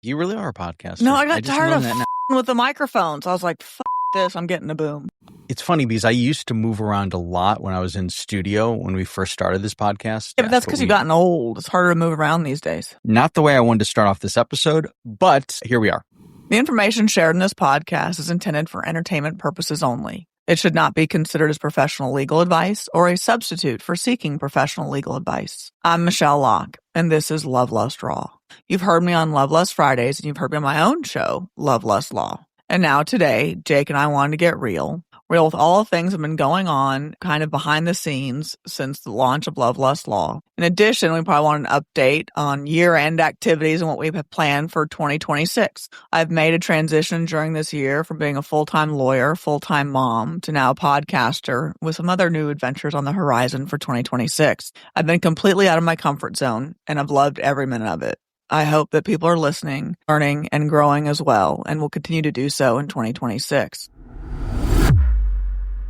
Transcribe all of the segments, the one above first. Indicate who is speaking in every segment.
Speaker 1: You really are a podcaster.
Speaker 2: No, I got
Speaker 1: just
Speaker 2: tired
Speaker 1: learned
Speaker 2: of
Speaker 1: that now.
Speaker 2: with the microphones. I was like, this, I'm getting a boom.
Speaker 1: It's funny because I used to move around a lot when I was in studio when we first started this podcast.
Speaker 2: Yeah, but that's because you've gotten old. It's harder to move around these days.
Speaker 1: Not the way I wanted to start off this episode, but here we are.
Speaker 2: The information shared in this podcast is intended for entertainment purposes only. It should not be considered as professional legal advice or a substitute for seeking professional legal advice. I'm Michele Locke, and this is Love Lust Raw. You've heard me on Love Lust Fridays, and you've heard me on my own show, Love Lust Law. And now today, Jake and I wanted to get real with all the things that have been going on kind of behind the scenes since the launch of Love Lust Law. In addition, we probably want an update on year-end activities and what we have planned for 2026. I've made a transition during this year from being a full-time lawyer, full-time mom, to now a podcaster with some other new adventures on the horizon for 2026. I've been completely out of my comfort zone, and I've loved every minute of it. I hope that people are listening, learning, and growing as well, and will continue to do so in 2026.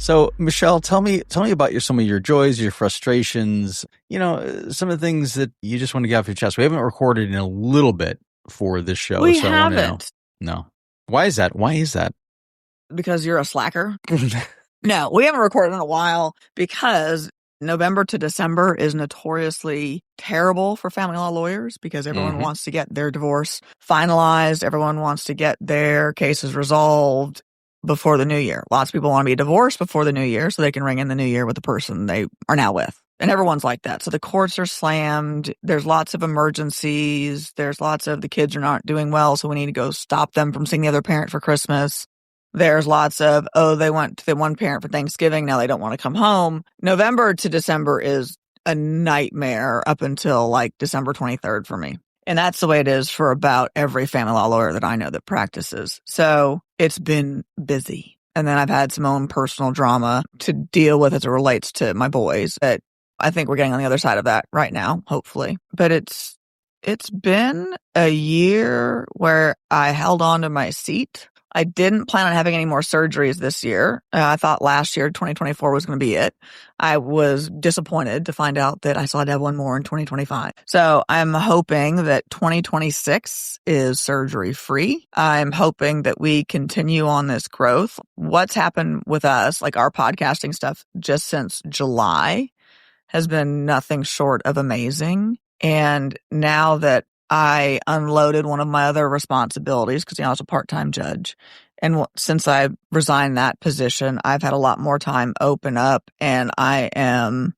Speaker 1: So, Michele, tell me about some of your joys, your frustrations, some of the things that you just want to get off your chest. We haven't recorded in a little bit for this show.
Speaker 2: We
Speaker 1: so
Speaker 2: haven't.
Speaker 1: I want to know. No. Why is that?
Speaker 2: Because you're a slacker? No, we haven't recorded in a while because November to December is notoriously terrible for family law lawyers because everyone wants to get their divorce finalized. Everyone wants to get their cases resolved before the new year. Lots of people want to be divorced before the new year so they can ring in the new year with the person they are now with. And everyone's like that. So the courts are slammed. There's lots of emergencies. There's lots of the kids are not doing well, so we need to go stop them from seeing the other parent for Christmas. There's lots of, they went to the one parent for Thanksgiving. Now they don't want to come home. November to December is a nightmare up until like December 23rd for me. And that's the way it is for about every family law lawyer that I know that practices. So it's been busy. And then I've had some own personal drama to deal with as it relates to my boys. That I think we're getting on the other side of that right now, hopefully. But it's been a year where I held on to my seat. I didn't plan on having any more surgeries this year. I thought last year, 2024, was going to be it. I was disappointed to find out that I still had to have one more in 2025. So I'm hoping that 2026 is surgery-free. I'm hoping that we continue on this growth. What's happened with us, like our podcasting stuff, just since July, has been nothing short of amazing. And now that I unloaded one of my other responsibilities because I was a part-time judge. And since I resigned that position, I've had a lot more time open up, and I am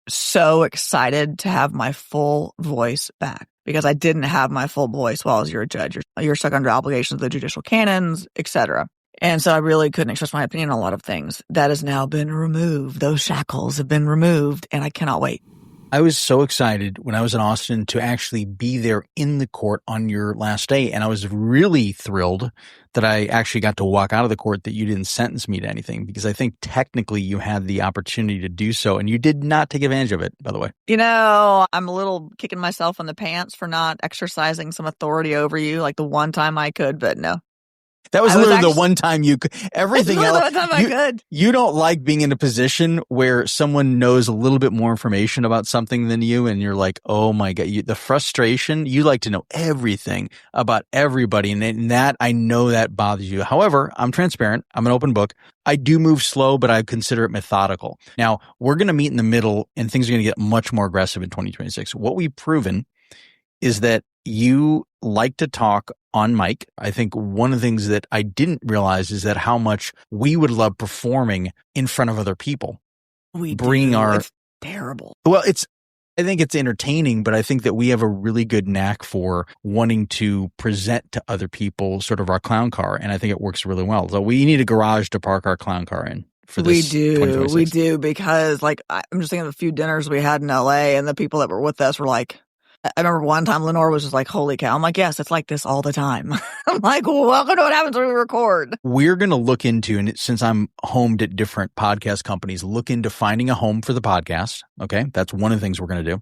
Speaker 2: so excited to have my full voice back because I didn't have my full voice while I was your judge. You're stuck under obligations of the judicial canons, etc. And so I really couldn't express my opinion on a lot of things. That has now been removed. Those shackles have been removed, and I cannot wait.
Speaker 1: I was so excited when I was in Austin to actually be there in the court on your last day. And I was really thrilled that I actually got to walk out of the court, that you didn't sentence me to anything, because I think technically you had the opportunity to do so. And you did not take advantage of it, by the way.
Speaker 2: I'm a little kicking myself in the pants for not exercising some authority over you like the one time I could, but no.
Speaker 1: That was literally the one time you could. Everything else,
Speaker 2: the one time I could.
Speaker 1: You don't like being in a position where someone knows a little bit more information about something than you, and you're like, oh my God, the frustration, you like to know everything about everybody, and that, I know that bothers you. However, I'm transparent. I'm an open book. I do move slow, but I consider it methodical. Now, we're going to meet in the middle, and things are going to get much more aggressive in 2026. What we've proven is that you like to talk on mic. I think one of the things that I didn't realize is that how much we would love performing in front of other people.
Speaker 2: It's terrible.
Speaker 1: Well, I think it's entertaining, but I think that we have a really good knack for wanting to present to other people sort of our clown car. And I think it works really well. So we need a garage to park our clown car in.
Speaker 2: We do, because I'm just thinking of a few dinners we had in LA, and the people that were with us were like, I remember one time Lenore was just like, holy cow. I'm like, yes, it's like this all the time. I'm like, welcome to what happens when we record.
Speaker 1: We're going to look into, and since I'm homed at different podcast companies, look into finding a home for the podcast. Okay. That's one of the things we're going to do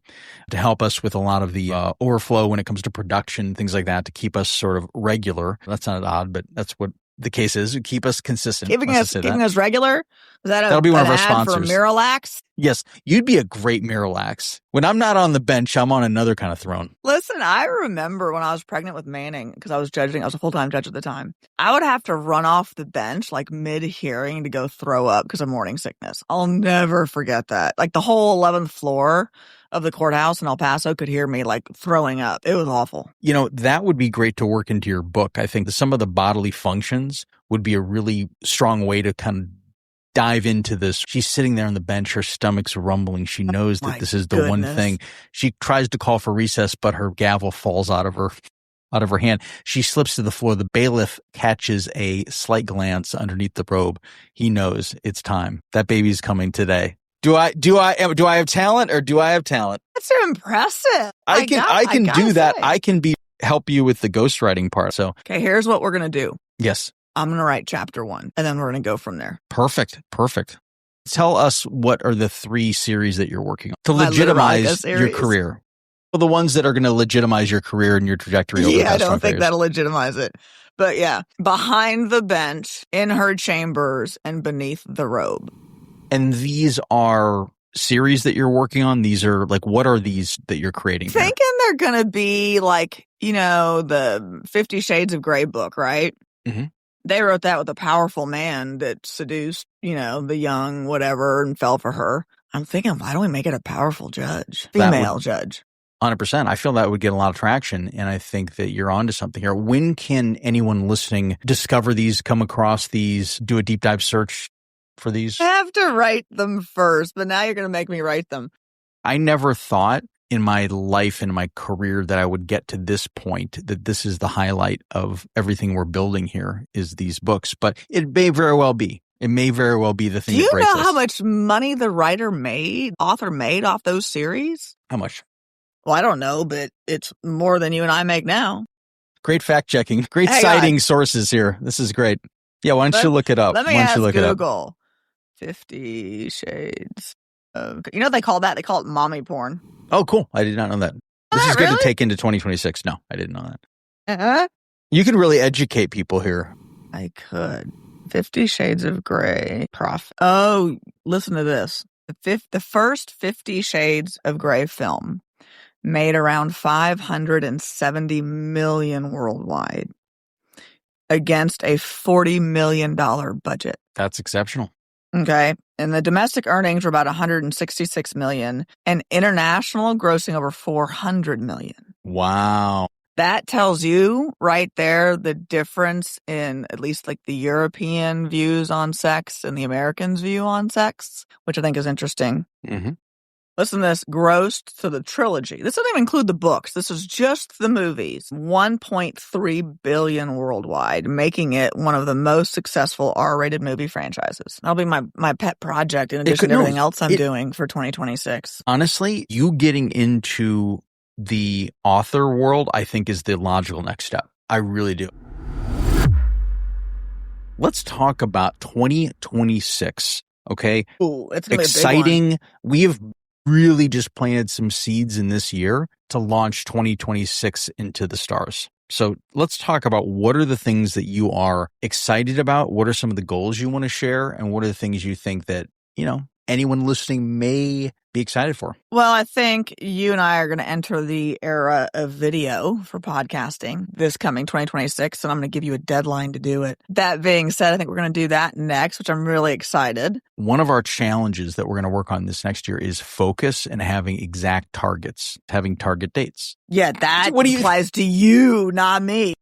Speaker 1: to help us with a lot of the overflow when it comes to production, things like that, to keep us sort of regular. That sounded odd, but that's what the case is. Keep us consistent.
Speaker 2: Keeping us regular?
Speaker 1: That'll be one of our sponsors.
Speaker 2: For Miralax?
Speaker 1: Yes, you'd be a great Miralax. When I'm not on the bench, I'm on another kind of throne.
Speaker 2: Listen, I remember when I was pregnant with Manning, because I was judging, I was a full-time judge at the time. I would have to run off the bench like mid-hearing to go throw up because of morning sickness. I'll never forget that. Like the whole 11th floor of the courthouse in El Paso could hear me like throwing up. It was awful.
Speaker 1: You know, that would be great to work into your book. I think that some of the bodily functions would be a really strong way to kind of dive into this. She's sitting there on the bench, her stomach's rumbling. She knows that this is the one thing. She tries to call for recess, but her gavel falls out of her hand. She slips to the floor. The bailiff catches a slight glance underneath the robe. He knows it's time. That baby's coming today. Do I have talent or do I have talent?
Speaker 2: That's impressive.
Speaker 1: I can do that. I can help you with the ghostwriting part. So,
Speaker 2: okay, here's what we're going to do.
Speaker 1: Yes.
Speaker 2: I'm going to write chapter 1 and then we're going to go from there.
Speaker 1: Perfect. Tell us what are the 3 series that you're working on to legitimize your career. Well, the ones that are going to legitimize your career and your trajectory. Over the past
Speaker 2: I don't think
Speaker 1: years.
Speaker 2: that'll legitimize it. But yeah, behind the bench, in her chambers, and beneath the robe.
Speaker 1: And these are series that you're working on? These are like, what are these that you're creating?
Speaker 2: Thinking they're going to be like, the 50 Shades of Grey book, right?
Speaker 1: Mm-hmm.
Speaker 2: They wrote that with a powerful man that seduced, the young whatever and fell for her. I'm thinking, why don't we make it a powerful judge? Female judge.
Speaker 1: 100%. I feel that would get a lot of traction, and I think that you're onto something here. When can anyone listening discover these, come across these, do a deep dive search for these?
Speaker 2: I have to write them first, but now you're going to make me write them.
Speaker 1: I never thought in my life and my career that I would get to this point, that this is the highlight of everything we're building here is these books, but it may very well be. It may very well be the thing that breaks us.
Speaker 2: Do you know how much money the author made off those series?
Speaker 1: How much?
Speaker 2: Well, I don't know, but it's more than you and I make now.
Speaker 1: Great fact checking. Great citing sources here. This is great. Yeah, why don't you look it up?
Speaker 2: Let me ask Google. 50 Shades of... You know what they call that? They call it mommy porn.
Speaker 1: Oh, cool. I did not know that. This is good to take into 2026. No, I didn't know that. You can really educate people here.
Speaker 2: I could. 50 Shades of Grey. Oh, listen to this. The first 50 Shades of Grey film made around $570 million worldwide against a $40 million budget.
Speaker 1: That's exceptional.
Speaker 2: Okay. And the domestic earnings were about $166 million and international grossing over $400 million.
Speaker 1: Wow.
Speaker 2: That tells you right there the difference in at least like the European views on sex and the Americans' view on sex, which I think is interesting.
Speaker 1: Mm-hmm.
Speaker 2: Listen to this, grossed to the trilogy. This doesn't even include the books. This is just the movies. $1.3 billion worldwide, making it one of the most successful R-rated movie franchises. That'll be my pet project in addition to everything else I'm doing for 2026.
Speaker 1: Honestly, you getting into the author world, I think, is the logical next step. I really do. Let's talk about 2026, okay?
Speaker 2: Ooh, it's gonna
Speaker 1: exciting.
Speaker 2: Be a big one.
Speaker 1: We have really just planted some seeds in this year to launch 2026 into the stars. So let's talk about what are the things that you are excited about? What are some of the goals you want to share? And what are the things you think that, anyone listening may be excited for?
Speaker 2: Well, I think you and I are going to enter the era of video for podcasting this coming 2026, and I'm going to give you a deadline to do it. That being said, I think we're going to do that next, which I'm really excited.
Speaker 1: One of our challenges that we're going to work on this next year is focus and having exact targets, having target dates.
Speaker 2: Yeah, that applies to you, not me.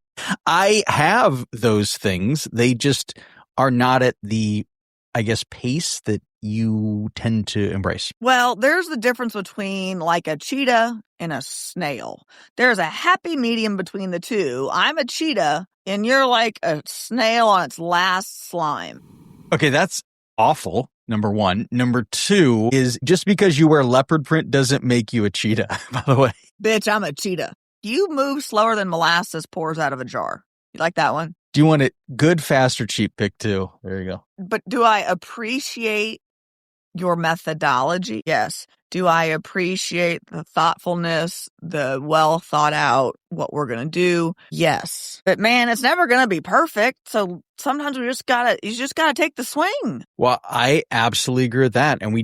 Speaker 1: I have those things. They just are not at the, pace that you tend to embrace.
Speaker 2: Well, there's the difference between like a cheetah and a snail. There's a happy medium between the two. I'm a cheetah and you're like a snail on its last slime.
Speaker 1: Okay, that's awful. Number one. Number two is just because you wear leopard print doesn't make you a cheetah, by the way.
Speaker 2: Bitch, I'm a cheetah. You move slower than molasses pours out of a jar. You like that one?
Speaker 1: Do you want it good, fast, or cheap? Pick two. There you go.
Speaker 2: But do I appreciate your methodology? Yes. Do I appreciate the thoughtfulness, the well thought out, what we're going to do? Yes. But man, it's never going to be perfect. So sometimes you just gotta take the swing.
Speaker 1: Well, I absolutely agree with that. And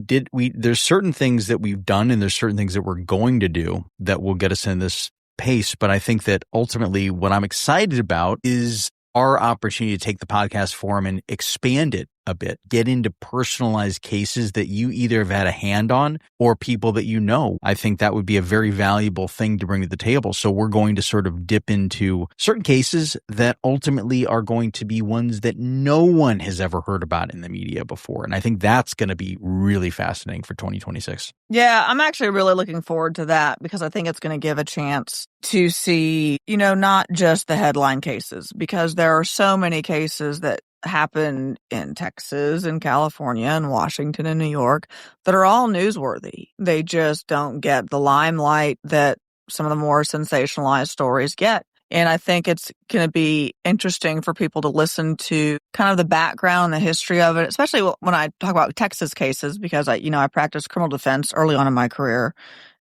Speaker 1: there's certain things that we've done and there's certain things that we're going to do that will get us in this pace. But I think that ultimately what I'm excited about is our opportunity to take the podcast forum and expand it a bit, get into personalized cases that you either have had a hand on or people that you know. I think that would be a very valuable thing to bring to the table. So we're going to sort of dip into certain cases that ultimately are going to be ones that no one has ever heard about in the media before. And I think that's going to be really fascinating for 2026.
Speaker 2: Yeah, I'm actually really looking forward to that because I think it's going to give a chance to see, not just the headline cases, because there are so many cases that happen in Texas and California and Washington and New York that are all newsworthy. They just don't get the limelight that some of the more sensationalized stories get. And I think it's going to be interesting for people to listen to kind of the background and the history of it, especially when I talk about Texas cases, because I practiced criminal defense early on in my career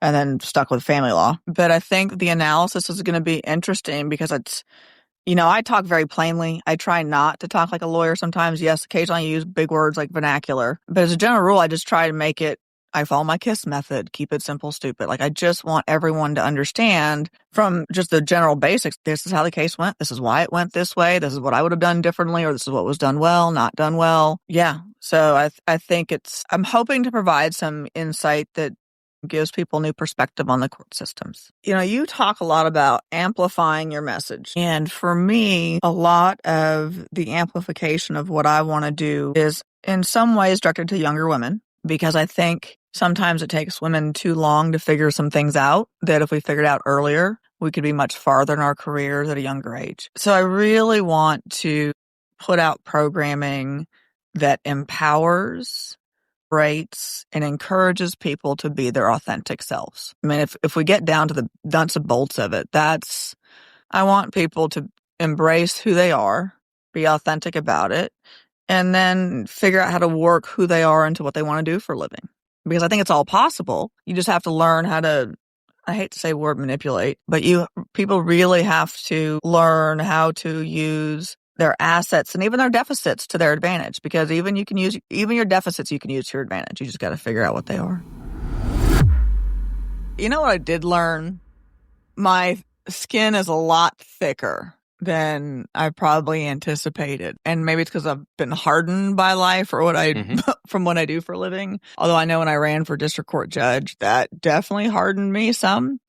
Speaker 2: and then stuck with family law. But I think the analysis is going to be interesting because it's, I talk very plainly. I try not to talk like a lawyer sometimes. Yes, occasionally I use big words like vernacular. But as a general rule, I just try to make it, I follow my KISS method, keep it simple, stupid. Like I just want everyone to understand from just the general basics. This is how the case went. This is why it went this way. This is what I would have done differently, or this is what was done well, not done well. Yeah. So I think I'm hoping to provide some insight that gives people new perspective on the court systems. You talk a lot about amplifying your message. And for me, a lot of the amplification of what I want to do is in some ways directed to younger women, because I think sometimes it takes women too long to figure some things out that if we figured out earlier, we could be much farther in our careers at a younger age. So I really want to put out programming that empowers, rates, and encourages people to be their authentic selves. I mean, if we get down to the nuts and bolts of it, I want people to embrace who they are, be authentic about it, and then figure out how to work who they are into what they want to do for a living. Because I think it's all possible. You just have to learn how to, I hate to say word manipulate, but people really have to learn how to use their assets and even their deficits to their advantage, because even your deficits you can use to your advantage. You just got to figure out what they are. You know what I did learn? My skin is a lot thicker than I probably anticipated. And maybe it's because I've been hardened by life or from what I do for a living. Although I know when I ran for district court judge, that definitely hardened me some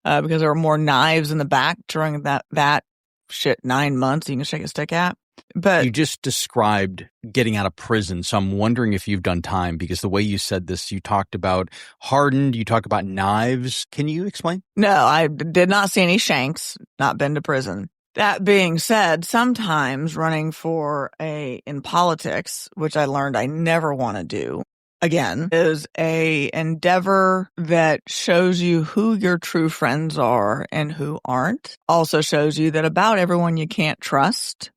Speaker 2: because there were more knives in the back during that 9 months you can shake a stick at. But
Speaker 1: you just described getting out of prison. So I'm wondering if you've done time, because the way you said this, you talked about hardened, you talked about knives. Can you explain?
Speaker 2: No, I did not see any shanks, not been to prison. That being said, sometimes running in politics, which I learned I never want to do, again, is a endeavor that shows you who your true friends are and who aren't. Also shows you that about everyone you can't trust.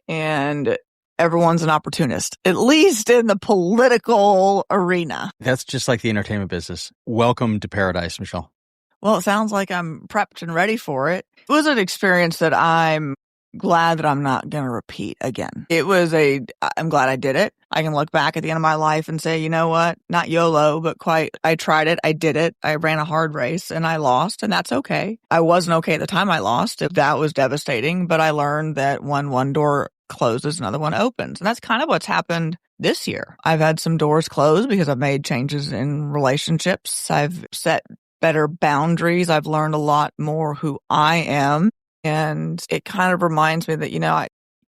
Speaker 2: And everyone's an opportunist, at least in the political arena.
Speaker 1: That's just like the entertainment business. Welcome to paradise, Michele.
Speaker 2: Well, it sounds like I'm prepped and ready for it. It was an experience that I'm glad that I'm not going to repeat again. I'm glad I did it. I can look back at the end of my life and say, you know what? Not YOLO, but I tried it. I did it. I ran a hard race and I lost, and that's okay. I wasn't okay at the time I lost. That was devastating, but I learned that when one door closes, another one opens. And that's kind of what's happened this year. I've had some doors closed because I've made changes in relationships. I've set better boundaries. I've learned a lot more who I am. And it kind of reminds me that,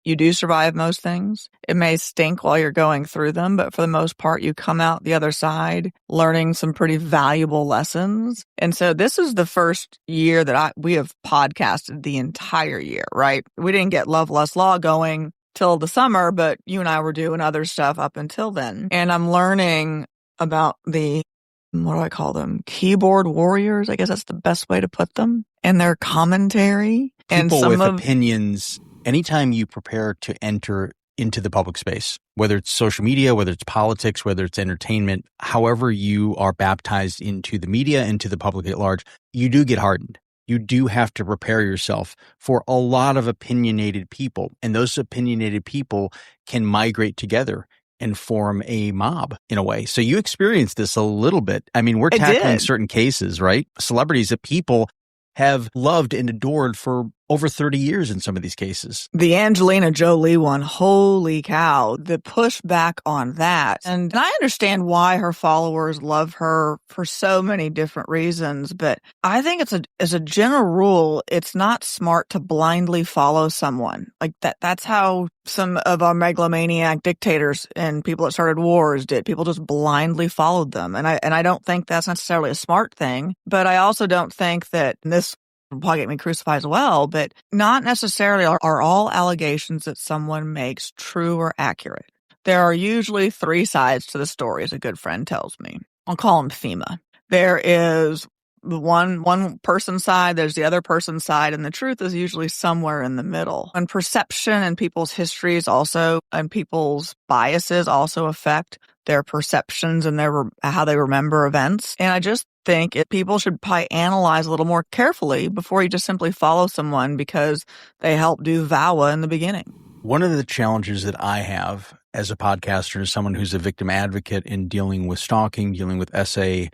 Speaker 2: you do survive most things. It may stink while you're going through them, but for the most part, you come out the other side learning some pretty valuable lessons. And so this is the first year that we have podcasted the entire year, right? We didn't get Love, Lust, Law going till the summer, but you and I were doing other stuff up until then. And I'm learning about what do I call them? Keyboard warriors, I guess that's the best way to put them. And their commentary.
Speaker 1: People with opinions. Anytime you prepare to enter into the public space, whether it's social media, whether it's politics, whether it's entertainment, however you are baptized into the media, into the public at large, you do get hardened. You do have to prepare yourself for a lot of opinionated people. And those opinionated people can migrate together and form a mob in a way. So you experienced this a little bit. I mean, we're tackling certain cases, right? Celebrities that people have loved and adored for over 30 years in some of these cases.
Speaker 2: The Angelina Jolie one, holy cow, the pushback on that. And I understand why her followers love her for so many different reasons, but I think as a general rule, it's not smart to blindly follow someone. Like that's how some of our megalomaniac dictators and people that started wars did. People just blindly followed them. And I don't think that's necessarily a smart thing, but I also don't think that this will probably get me crucified as well, but not necessarily are all allegations that someone makes true or accurate. There are usually three sides to the story, as a good friend tells me. I'll call them FEMA. There is the one person's side, there's the other person's side, and the truth is usually somewhere in the middle. And perception and people's histories also, and people's biases also affect their perceptions and how they remember events. And I just think people should probably analyze a little more carefully before you just simply follow someone because they helped do VAWA in the beginning.
Speaker 1: One of the challenges that I have as a podcaster, as someone who's a victim advocate in dealing with stalking, dealing with SA,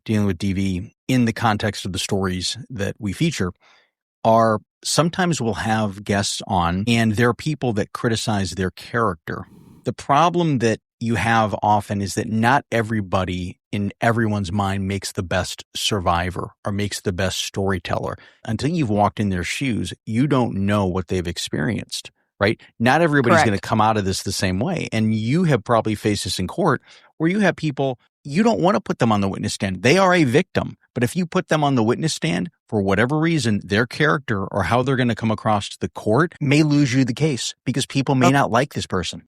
Speaker 1: dealing with DV, in the context of the stories that we feature, are sometimes we'll have guests on and there are people that criticize their character. The problem that you have often is that not everybody in everyone's mind makes the best survivor or makes the best storyteller. Until you've walked in their shoes, you don't know what they've experienced, right? Not everybody's going to come out of this the same way. And you have probably faced this in court where you have people, you don't want to put them on the witness stand. They are a victim. But if you put them on the witness stand, for whatever reason, their character or how they're going to come across to the court may lose you the case because people may not like this person.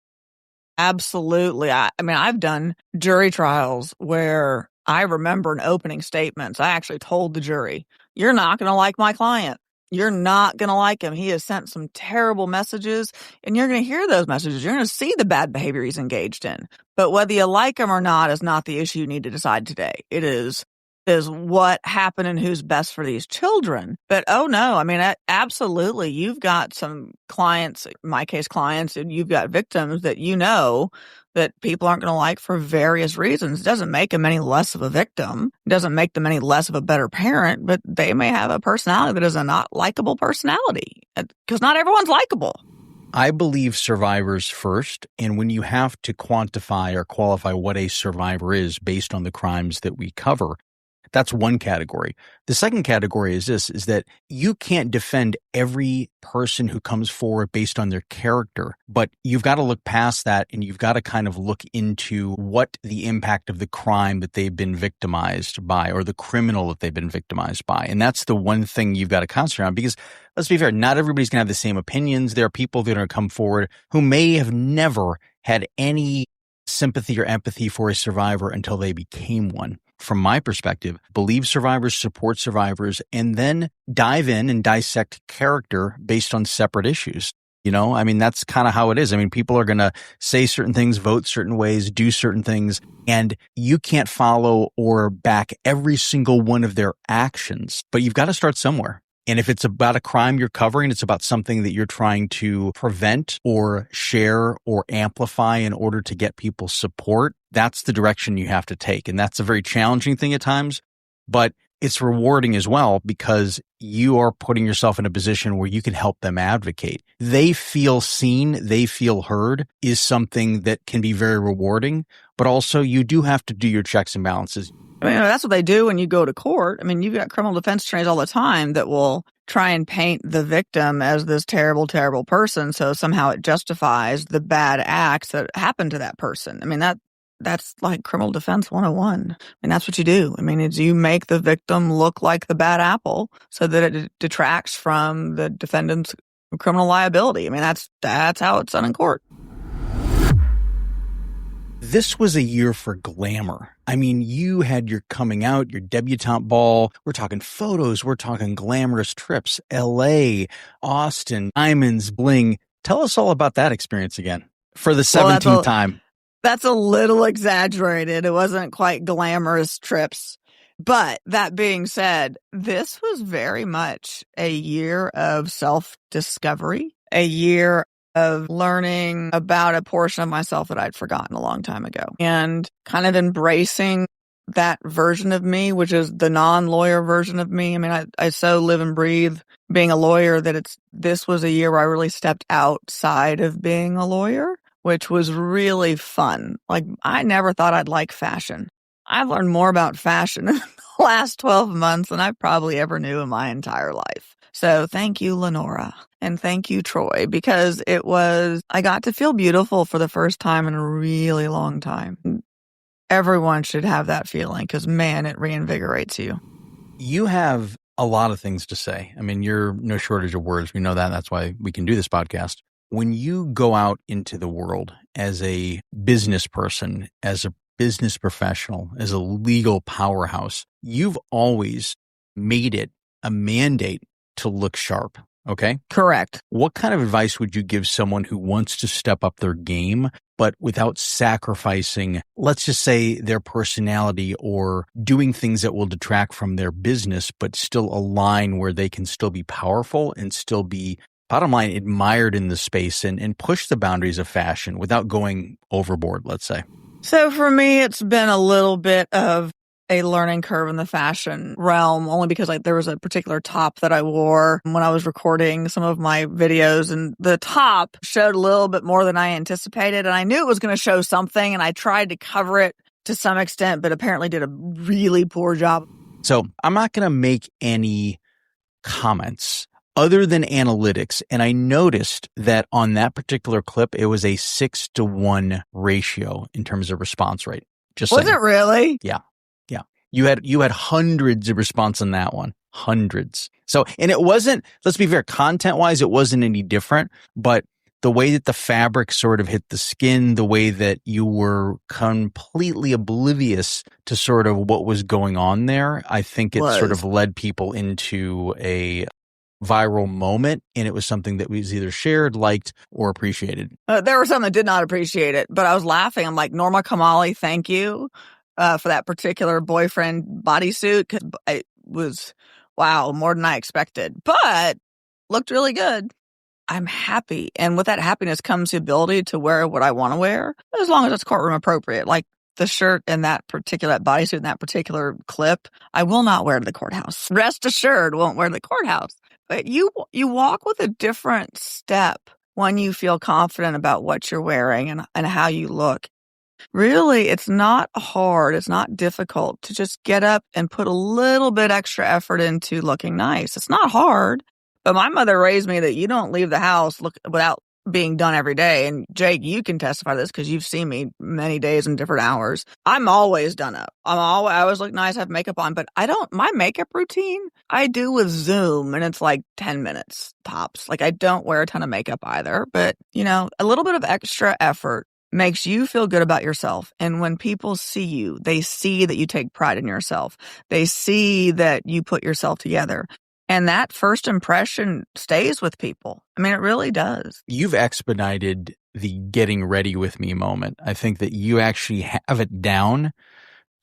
Speaker 2: Absolutely. I mean, I've done jury trials where I remember in opening statements, I actually told the jury, you're not going to like my client. You're not going to like him. He has sent some terrible messages, and you're going to hear those messages. You're going to see the bad behavior he's engaged in. But whether you like him or not is not the issue you need to decide today. It is what happened and who's best for these children. But oh no, I mean, absolutely. You've got some clients, in my case clients, and you've got victims that you know that people aren't going to like for various reasons. It doesn't make them any less of a victim. It doesn't make them any less of a better parent, but they may have a personality that is a not likable personality because not everyone's likable.
Speaker 1: I believe survivors first, and when you have to quantify or qualify what a survivor is based on the crimes that we cover, that's one category. The second category is that you can't defend every person who comes forward based on their character, but you've got to look past that and you've got to kind of look into what the impact of the crime that they've been victimized by or the criminal that they've been victimized by. And that's the one thing you've got to concentrate on because let's be fair, not everybody's going to have the same opinions. There are people that are going to come forward who may have never had any sympathy or empathy for a survivor until they became one. From my perspective, believe survivors, support survivors, and then dive in and dissect character based on separate issues. You know, I mean, that's kind of how it is. I mean, people are going to say certain things, vote certain ways, do certain things, and you can't follow or back every single one of their actions, but you've got to start somewhere. And if it's about a crime you're covering, it's about something that you're trying to prevent or share or amplify in order to get people's support, that's the direction you have to take. And that's a very challenging thing at times, but it's rewarding as well because you are putting yourself in a position where you can help them advocate. They feel seen, they feel heard is something that can be very rewarding, but also you do have to do your checks and balances.
Speaker 2: I mean, that's what they do when you go to court. I mean, you've got criminal defense attorneys all the time that will try and paint the victim as this terrible, terrible person. So somehow it justifies the bad acts that happened to that person. I mean, that's like criminal defense 101. And that's what you do. I mean, it's you make the victim look like the bad apple so that it detracts from the defendant's criminal liability. I mean, that's how it's done in court.
Speaker 1: This was a year for glamour. I mean, you had your coming out, your debutante ball. We're talking photos. We're talking glamorous trips. LA, Austin, diamonds, bling. Tell us all about that experience again. For the 17th time.
Speaker 2: That's a little exaggerated. It wasn't quite glamorous trips. But that being said, this was very much a year of self-discovery, a year of learning about a portion of myself that I'd forgotten a long time ago, and kind of embracing that version of me, which is the non-lawyer version of me. I mean, I so live and breathe being a lawyer that this was a year where I really stepped outside of being a lawyer, which was really fun. Like, I never thought I'd like fashion. I've learned more about fashion in the last 12 months than I probably ever knew in my entire life. So thank you, Lenora. And thank you, Troy, because I got to feel beautiful for the first time in a really long time. Everyone should have that feeling because, man, it reinvigorates you.
Speaker 1: You have a lot of things to say. I mean, you're no shortage of words. We know that. That's why we can do this podcast. When you go out into the world as a business person, as a business professional, as a legal powerhouse, you've always made it a mandate to look sharp. Okay?
Speaker 2: Correct.
Speaker 1: What kind of advice would you give someone who wants to step up their game, but without sacrificing, let's just say, their personality or doing things that will detract from their business, but still align where they can still be powerful and still be, bottom line, admired in the space and push the boundaries of fashion without going overboard, let's say?
Speaker 2: So for me, it's been a little bit of a learning curve in the fashion realm, only because there was a particular top that I wore when I was recording some of my videos, and the top showed a little bit more than I anticipated, and I knew it was going to show something, and I tried to cover it to some extent, but apparently did a really poor job.
Speaker 1: So I'm not going to make any comments other than analytics, and I noticed that on that particular clip, it was a 6-to-1 ratio in terms of response rate.
Speaker 2: Was it really?
Speaker 1: Yeah. You had hundreds of response on that one. Hundreds. So, and it wasn't, let's be fair, content-wise, it wasn't any different, but the way that the fabric sort of hit the skin, the way that you were completely oblivious to sort of what was going on there, I think it sort of led people into a viral moment, and it was something that was either shared, liked, or appreciated.
Speaker 2: There were some that did not appreciate it, but I was laughing. I'm like, Norma Kamali, thank you for that particular boyfriend bodysuit, because it was, wow, more than I expected, but looked really good. I'm happy, and with that happiness comes the ability to wear what I want to wear, as long as it's courtroom appropriate. Like the shirt and that bodysuit and that particular clip, I will not wear to the courthouse. Rest assured, won't wear to the courthouse. But you walk with a different step when you feel confident about what you're wearing and how you look. Really, it's not hard. It's not difficult to just get up and put a little bit extra effort into looking nice. It's not hard. But my mother raised me that you don't leave the house without being done every day. And Jake, you can testify to this because you've seen me many days and different hours. I'm always done up. I always look nice, have makeup on, but my makeup routine I do with Zoom, and it's like 10 minutes tops. Like, I don't wear a ton of makeup either, but a little bit of extra effort makes you feel good about yourself. And when people see you, they see that you take pride in yourself. They see that you put yourself together. And that first impression stays with people. I mean, it really does.
Speaker 1: You've expedited the getting ready with me moment. I think that you actually have it down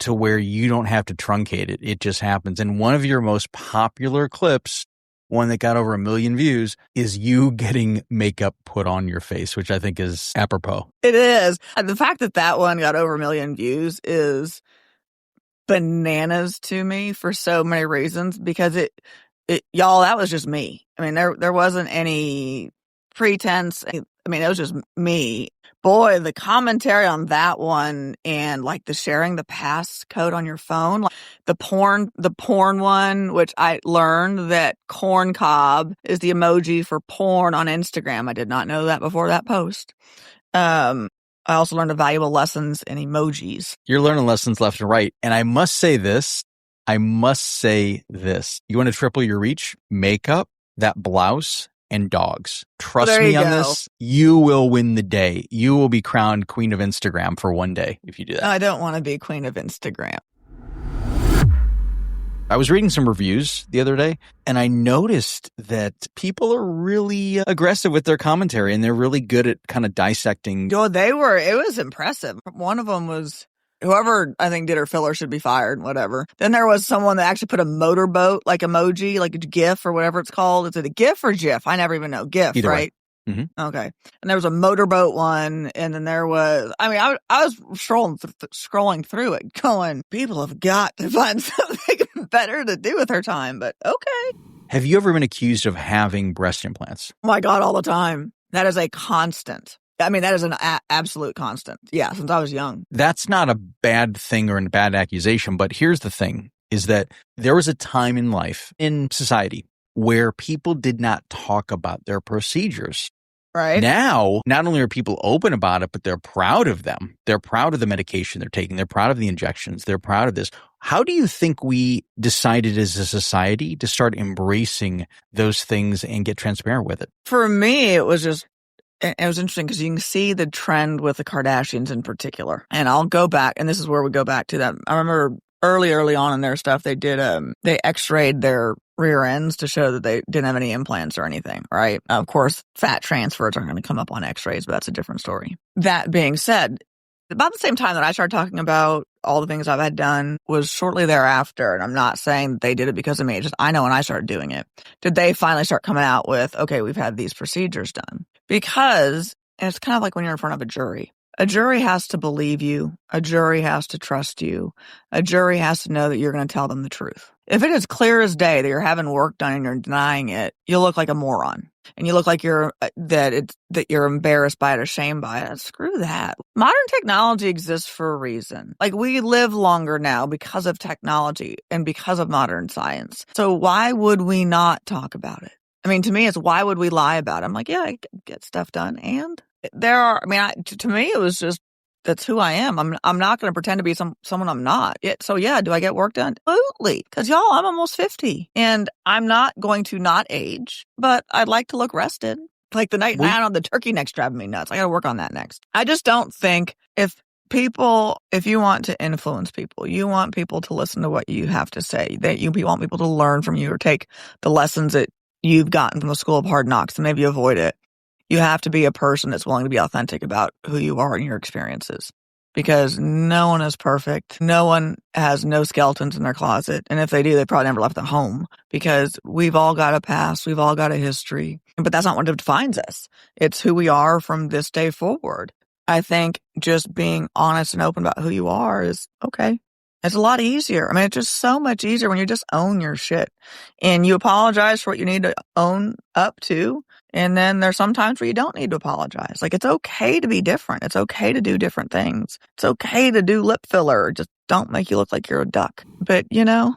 Speaker 1: to where you don't have to truncate it. It just happens. And one of your most popular clips, one that got over 1 million views, is you getting makeup put on your face, which I think is apropos.
Speaker 2: It is. And the fact that one got over 1 million views is bananas to me for so many reasons, because y'all, that was just me. I mean, there wasn't any pretense. I mean, it was just me. Boy, the commentary on that one, and like the sharing the passcode on your phone, like the porn one, which I learned that corn cob is the emoji for porn on Instagram. I did not know that before that post. I also learned valuable lessons in emojis.
Speaker 1: You're learning lessons left and right. And I must say this. You want to triple your reach? Makeup, that blouse, and dogs. Trust me on this. You will win the day. You will be crowned queen of Instagram for one day if you do that.
Speaker 2: I don't want to be queen of Instagram.
Speaker 1: I was reading some reviews the other day, and I noticed that people are really aggressive with their commentary, and they're really good at kind of dissecting.
Speaker 2: Oh, it was impressive. One of them was, whoever I think did her filler should be fired, whatever. Then there was someone that actually put a motorboat, like emoji, like a GIF or whatever it's called. Is it a GIF or GIF? I never even know. GIF,
Speaker 1: Either
Speaker 2: right?
Speaker 1: Mm-hmm.
Speaker 2: Okay. And there was a motorboat one, and then there was, I was scrolling through it going, people have got to find something better to do with her time, but okay.
Speaker 1: Have you ever been accused of having breast implants?
Speaker 2: Oh my God, all the time. That is a constant. That is an absolute constant. Yeah, since I was young.
Speaker 1: That's not a bad thing or a bad accusation, but here's the thing, is that there was a time in life, in society, where people did not talk about their procedures.
Speaker 2: Right.
Speaker 1: Now, not only are people open about it, but they're proud of them. They're proud of the medication they're taking. They're proud of the injections. They're proud of this. How do you think we decided as a society to start embracing those things and get transparent with it?
Speaker 2: For me, it was interesting because you can see the trend with the Kardashians in particular. And I'll go back, and this is where we go back to that. I remember early on in their stuff, they did they x-rayed their rear ends to show that they didn't have any implants or anything, right? Of course, fat transfers aren't going to come up on x-rays, but that's a different story. That being said, about the same time that I started talking about all the things I've had done was shortly thereafter, and I'm not saying they did it because of me, just I know when I started doing it, did they finally start coming out with, okay, we've had these procedures done. Because it's kind of like when you're in front of a jury. A jury has to believe you. A jury has to trust you. A jury has to know that you're going to tell them the truth. If it is clear as day that you're having work done and you're denying it, you'll look like a moron. And you look like you're embarrassed by it, ashamed by it. Screw that. Modern technology exists for a reason. Like, we live longer now because of technology and because of modern science. So why would we not talk about it? I mean, to me, it's why would we lie about it? I'm like, yeah, I get stuff done. And to me, it was just, that's who I am. I'm not going to pretend to be someone I'm not. So yeah, do I get work done? Absolutely. Because y'all, I'm almost 50 and I'm not going to not age, but I'd like to look rested. Like the night now on the turkey neck's driving me nuts. I got to work on that next. I just don't think if you want to influence people, you want people to listen to what you have to say, that you want people to learn from you or take the lessons that you've gotten from the school of hard knocks and maybe avoid it. You have to be a person that's willing to be authentic about who you are and your experiences, because no one is perfect. No one has no skeletons in their closet. And if they do, they probably never left the home, because we've all got a past. We've all got a history, but that's not what defines us. It's who we are from this day forward. I think just being honest and open about who you are is okay. It's a lot easier. I mean, it's just so much easier when you just own your shit and you apologize for what you need to own up to. And then there's some times where you don't need to apologize. Like, it's okay to be different. It's okay to do different things. It's okay to do lip filler. Just don't make you look like you're a duck. But,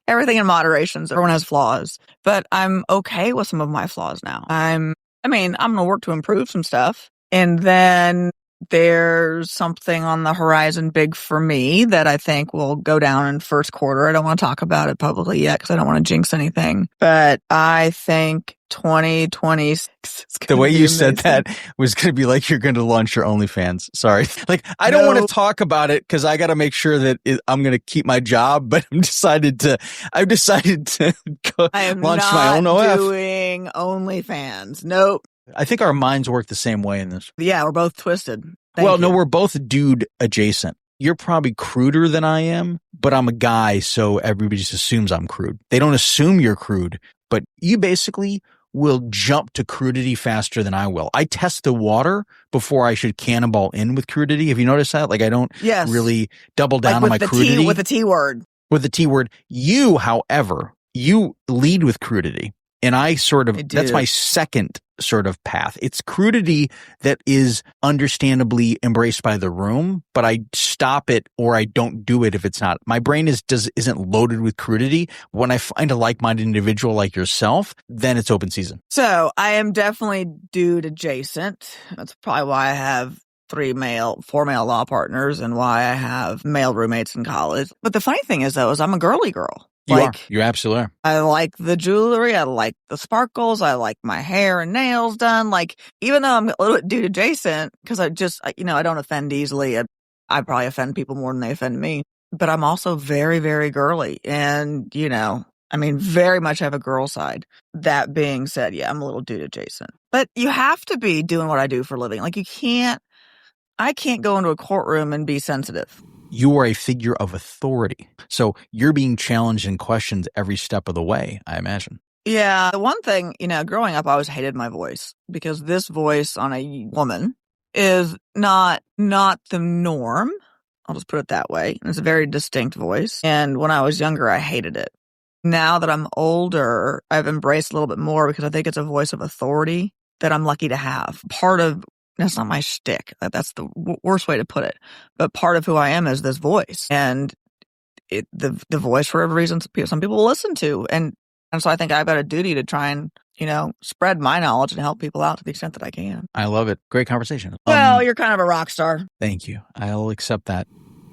Speaker 2: everything in moderation. Everyone has flaws. But I'm okay with some of my flaws now. I'm going to work to improve some stuff. And then there's something on the horizon big for me that I think will go down in first quarter. I don't want to talk about it publicly yet because I don't want to jinx anything. But I think 2026 is
Speaker 1: the way you said that was going to be like you're going to launch your OnlyFans. Sorry. Like, I don't want to talk about it because I got to make sure that I'm going to keep my job, but I've decided to go launch my own OF.
Speaker 2: I am not doing OnlyFans. Nope.
Speaker 1: I think our minds work the same way in this.
Speaker 2: Yeah, we're both twisted.
Speaker 1: No, we're both dude adjacent. You're probably cruder than I am, but I'm a guy, so everybody just assumes I'm crude. They don't assume you're crude, but you basically will jump to crudity faster than I will. I test the water before I should cannonball in with crudity. Have you noticed that? Like, I don't really double down on my crudity.
Speaker 2: With the T word.
Speaker 1: With the T word. You, however, you lead with crudity. And that's my second sort of path. It's crudity that is understandably embraced by the room, but I stop it or I don't do it if it's not. My brain isn't loaded with crudity. When I find a like-minded individual like yourself, then it's open season.
Speaker 2: So I am definitely dude adjacent. That's probably why I have 4 male law partners and why I have male roommates in college. But the funny thing is I'm a girly girl.
Speaker 1: You absolutely are.
Speaker 2: I like the jewelry. I like the sparkles. I like my hair and nails done. Like, even though I'm a little bit dude adjacent, because I don't offend easily. I probably offend people more than they offend me. But I'm also very, very girly. And, I mean, very much have a girl side. That being said, yeah, I'm a little dude adjacent. But you have to be doing what I do for a living. Like I can't go into a courtroom and be sensitive.
Speaker 1: You are a figure of authority. So you're being challenged and questioned every step of the way, I imagine.
Speaker 2: Yeah. The one thing, growing up, I always hated my voice because this voice on a woman is not the norm. I'll just put it that way. It's a very distinct voice. And when I was younger, I hated it. Now that I'm older, I've embraced a little bit more because I think it's a voice of authority that I'm lucky to have. That's not my shtick. That's the worst way to put it. But part of who I am is this voice. And the voice, for every reason, some people will listen to. And so I think I've got a duty to try and, spread my knowledge and help people out to the extent that I can.
Speaker 1: I love it. Great conversation.
Speaker 2: Well, you're kind of a rock star.
Speaker 1: Thank you. I'll accept that.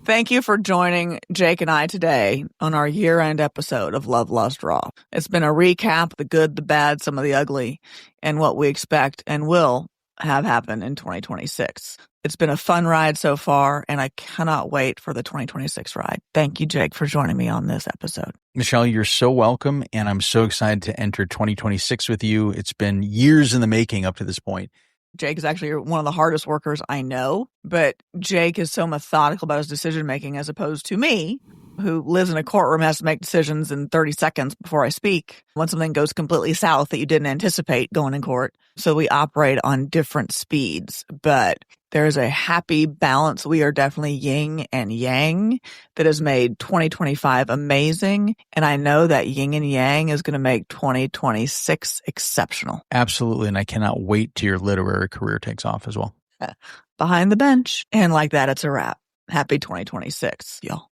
Speaker 2: Thank you for joining Jake and I today on our year-end episode of Love, Lust, Raw. It's been a recap, the good, the bad, some of the ugly, and what we expect and will have happen in 2026. It's been a fun ride so far, and I cannot wait for the 2026 ride. Thank you, Jake, for joining me on this episode.
Speaker 1: Michele, you're so welcome, and I'm so excited to enter 2026 with you. It's been years in the making up to this point.
Speaker 2: Jake is actually one of the hardest workers I know, but Jake is so methodical about his decision-making as opposed to me, who lives in a courtroom, has to make decisions in 30 seconds before I speak when something goes completely south that you didn't anticipate going in court. So we operate on different speeds, but there's a happy balance. We are definitely yin and yang that has made 2025 amazing. And I know that yin and yang is going to make 2026 exceptional.
Speaker 1: Absolutely. And I cannot wait till your literary career takes off as well.
Speaker 2: Behind the bench. And like that, it's a wrap. Happy 2026, y'all.